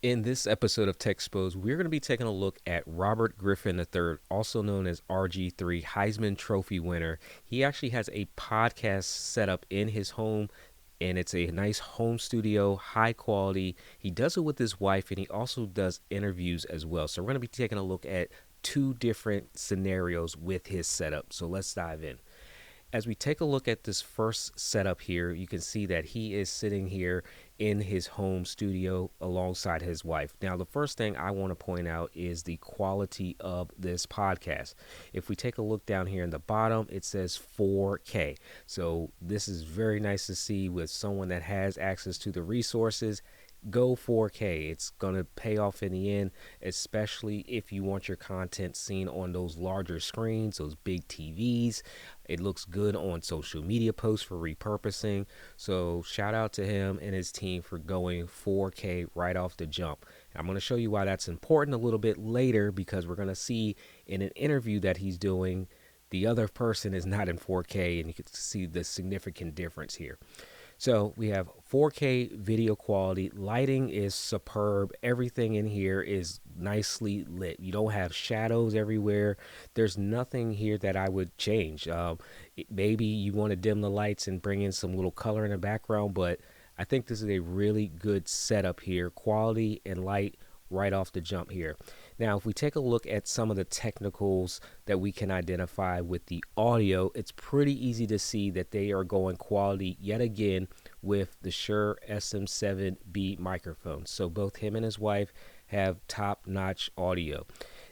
In this episode of Tech Exposed, we're going to be taking a look at Robert Griffin III, also known as RG3, Heisman Trophy winner. He actually has a podcast set up in his home, and it's a nice home studio, high quality. He does it with his wife, and he also does interviews as well. So we're going to be taking a look at two different scenarios with his setup. So let's dive in. As we take a look at this first setup here, you can see that he is sitting here in his home studio alongside his wife. Now, the first thing I want to point out is the quality of this podcast. If we take a look down here in the bottom, it says 4K. So this is very nice to see with someone that has access to the resources. Go 4K. It's going to pay off in the end, especially if you want your content seen on those larger screens, those big TVs. It looks good on social media posts for repurposing. So shout out to him and his team for going 4K right off the jump. I'm going to show you why that's important a little bit later, because we're going to see in an interview that he's doing, the other person is not in 4K, and you can see the significant difference here. So we have 4K video quality. Lighting is superb. Everything in here is nicely lit. You don't have shadows everywhere. There's nothing here that I would change. Maybe you want to dim the lights and bring in some little color in the background, but I think this is a really good setup here. Quality and light right off the jump here. Now, if we take a look at some of the technicals that we can identify with the audio, it's pretty easy to see that they are going quality yet again with the Shure SM7B microphone. So both him and his wife have top-notch audio.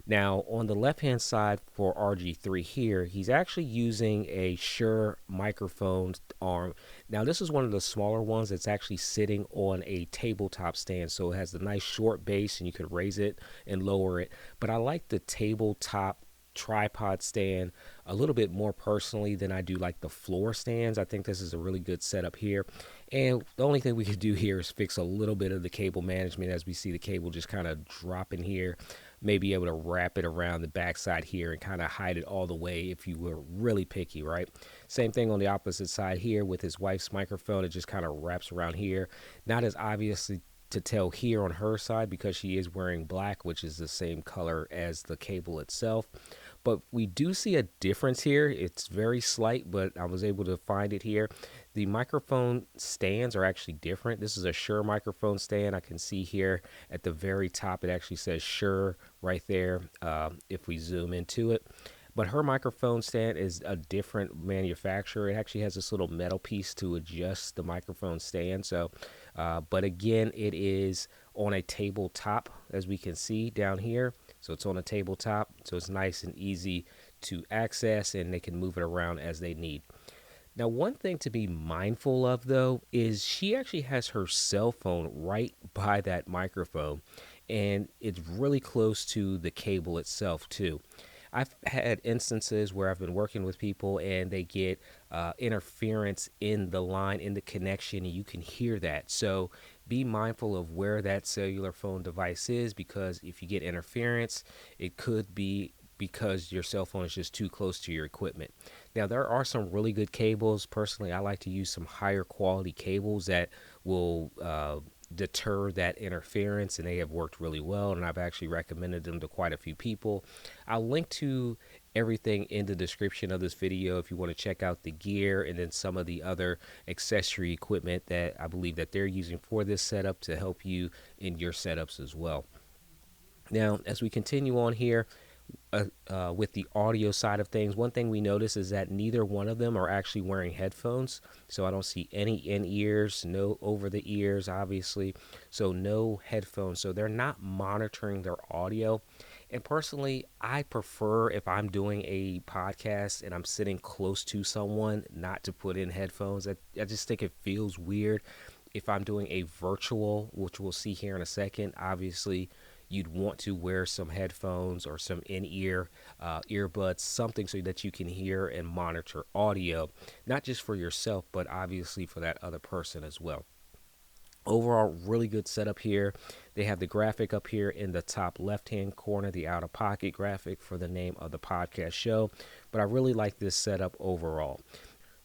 Now, on the left-hand side for RG3 here, he's actually using a Shure microphone arm. Now, this is one of the smaller ones that's actually sitting on a tabletop stand. So it has a nice short base, and you could raise it and lower it. But I like the tabletop tripod stand a little bit more personally than I do like the floor stands. I think this is a really good setup here. And the only thing we could do here is fix a little bit of the cable management, as we see the cable just kind of drop in here. Maybe able to wrap it around the backside here and kind of hide it all the way if you were really picky, right? Same thing on the opposite side here with his wife's microphone. It just kind of wraps around here. Not as obviously to tell here on her side because she is wearing black, which is the same color as the cable itself. But we do see a difference here. It's very slight, but I was able to find it here. The microphone stands are actually different. This is a Shure microphone stand. I can see here at the very top, it actually says Shure right there if we zoom into it. But her microphone stand is a different manufacturer. It actually has this little metal piece to adjust the microphone stand. So, but again, it is on a tabletop, as we can see down here. So it's on a tabletop, so it's nice and easy to access, and they can move it around as they need. Now, one thing to be mindful of, though, is she actually has her cell phone right by that microphone, and it's really close to the cable itself, too. I've had instances where I've been working with people and they get interference in the line, in the connection, and you can hear that. So be mindful of where that cellular phone device is, because if you get interference, it could be because your cell phone is just too close to your equipment. Now, there are some really good cables. Personally, I like to use some higher quality cables that will deter that interference, and they have worked really well, and I've actually recommended them to quite a few people. I'll link to everything in the description of this video if you want to check out the gear and then some of the other accessory equipment that I believe that they're using for this setup to help you in your setups as well. Now, as we continue on here, with the audio side of things, one thing we notice is that neither one of them are actually wearing headphones. So I don't see any in-ears, no over-the-ears, obviously. So no headphones. So they're not monitoring their audio. And personally, I prefer, if I'm doing a podcast and I'm sitting close to someone, not to put in headphones. I just think it feels weird. If I'm doing a virtual, which we'll see here in a second, obviously you'd want to wear some headphones or some in-ear earbuds, something so that you can hear and monitor audio, not just for yourself, but obviously for that other person as well. Overall, really good setup here. They have the graphic up here in the top left-hand corner, the out-of-pocket graphic for the name of the podcast show. But I really like this setup overall.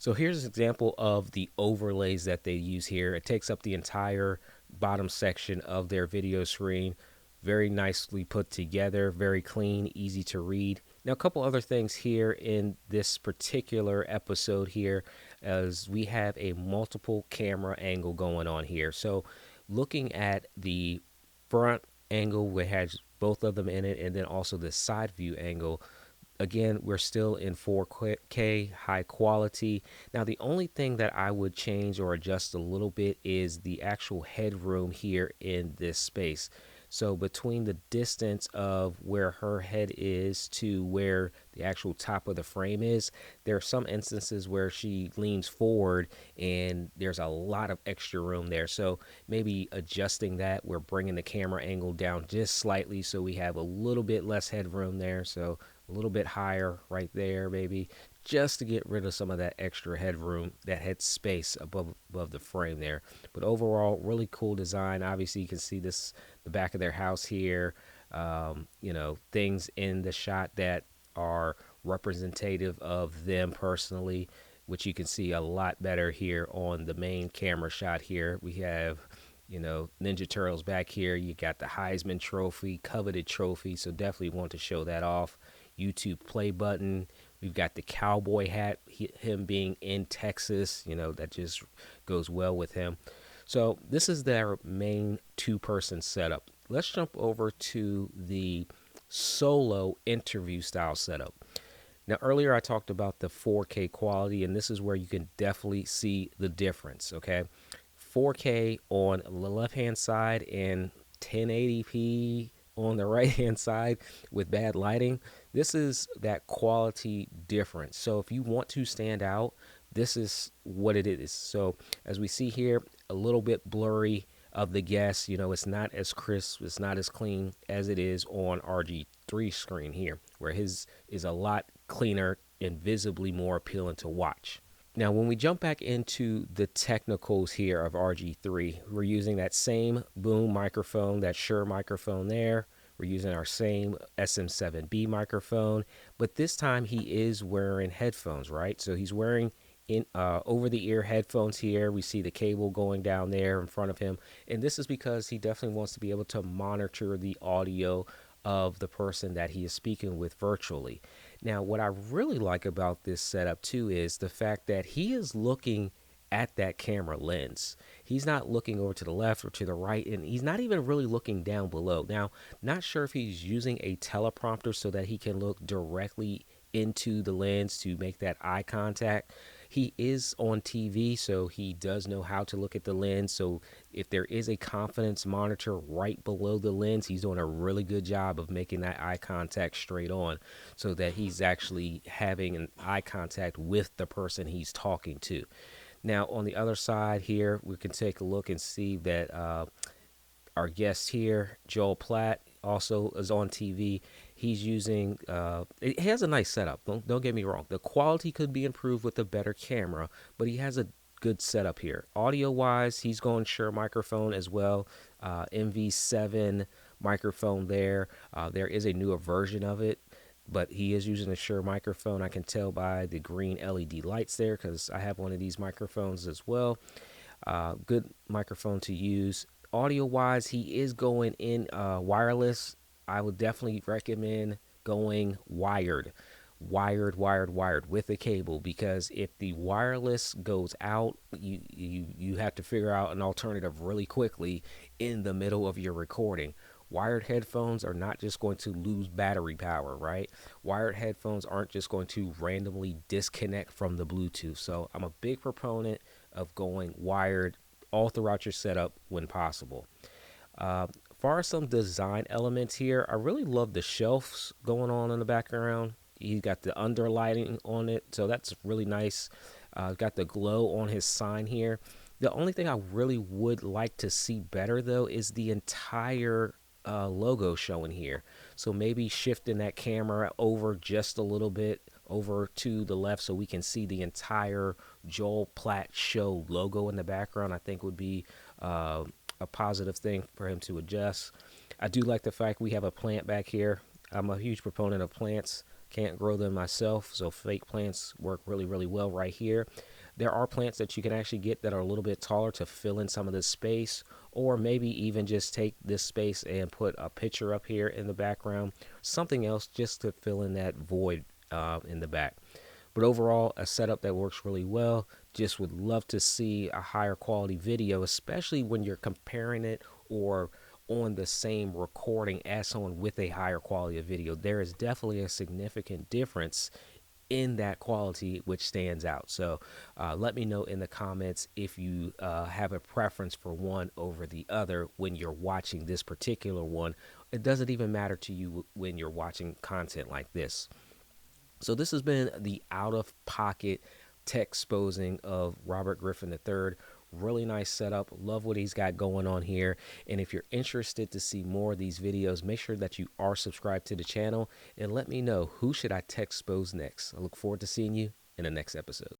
So here's an example of the overlays that they use here. It takes up the entire bottom section of their video screen. Very nicely put together, very clean, easy to read. Now, a couple other things here in this particular episode here, as we have a multiple camera angle going on here. So looking at the front angle, which has both of them in it, and then also the side view angle, again, we're still in 4K high quality. Now, the only thing that I would change or adjust a little bit is the actual headroom here in this space. So between the distance of where her head is to where the actual top of the frame is, there are some instances where she leans forward and there's a lot of extra room there. So maybe adjusting that, we're bringing the camera angle down just slightly so we have a little bit less headroom there. So a little bit higher right there, maybe, just to get rid of some of that extra headroom, that head space above the frame there. But overall, really cool design. Obviously, you can see this, the back of their house here. Things in the shot that are representative of them personally, which you can see a lot better here on the main camera shot here. We have Ninja Turtles back here. You got the Heisman trophy, coveted trophy, so definitely want to show that off. YouTube play button. We've got the cowboy hat, him being in Texas, that just goes well with him. So this is their main two-person setup. Let's jump over to the solo interview style setup. Now, earlier I talked about the 4K quality, and this is where you can definitely see the difference, okay? 4K on the left-hand side and 1080p on the right-hand side with bad lighting. This is that quality difference. So if you want to stand out, this is what it is. So as we see here, a little bit blurry of the guest. It's not as crisp, it's not as clean as it is on RG3 screen here, where his is a lot cleaner and visibly more appealing to watch. Now, when we jump back into the technicals here of RG3, we're using that same boom microphone, that Shure microphone there. We're using our same SM7B microphone, but this time he is wearing headphones, right? So he's wearing over-the-ear headphones here. We see the cable going down there in front of him, and this is because he definitely wants to be able to monitor the audio of the person that he is speaking with virtually. Now, what I really like about this setup too is the fact that he is looking at that camera lens. He's not looking over to the left or to the right, and he's not even really looking down below. Now, not sure if he's using a teleprompter so that he can look directly into the lens to make that eye contact. He is on TV, so he does know how to look at the lens. So if there is a confidence monitor right below the lens, he's doing a really good job of making that eye contact straight on so that he's actually having an eye contact with the person he's talking to. Now, on the other side here, we can take a look and see that our guest here, Joel Platt, also is on TV. He's using, it has a nice setup. Don't get me wrong. The quality could be improved with a better camera, but he has a good setup here. Audio-wise, he's going Shure microphone as well. MV7 microphone there. There is a newer version of it, but he is using a Shure microphone. I can tell by the green LED lights there because I have one of these microphones as well. Good microphone to use. Audio-wise, he is going in wireless. I would definitely recommend going wired with a cable, because if the wireless goes out, you have to figure out an alternative really quickly in the middle of your recording. Wired headphones are not just going to lose battery power, right? Wired headphones aren't just going to randomly disconnect from the Bluetooth. So I'm a big proponent of going wired all throughout your setup when possible. Far as some design elements here, I really love the shelves going on in the background. He's got the underlighting on it, so that's really nice. Got the glow on his sign here. The only thing I really would like to see better, though, is the entire logo showing here. So maybe shifting that camera over just a little bit over to the left so we can see the entire Joel Platt Show logo in the background, I think would be a positive thing for him to adjust. I do like the fact we have a plant back here. I'm a huge proponent of plants. Can't grow them myself, so fake plants work really, really well right here. There are plants that you can actually get that are a little bit taller to fill in some of this space, or maybe even just take this space and put a picture up here in the background, something else just to fill in that void in the back. But overall, a setup that works really well. Just would love to see a higher quality video, especially when you're comparing it or on the same recording as someone with a higher quality of video. There is definitely a significant difference in that quality which stands out. So let me know in the comments if you have a preference for one over the other when you're watching this particular one. It doesn't even matter to you when you're watching content like this. So this has been the out of pocket tech exposing of Robert Griffin III. Really nice setup. Love what he's got going on here. And if you're interested to see more of these videos, make sure that you are subscribed to the channel and let me know who should I tech expose next. I look forward to seeing you in the next episode.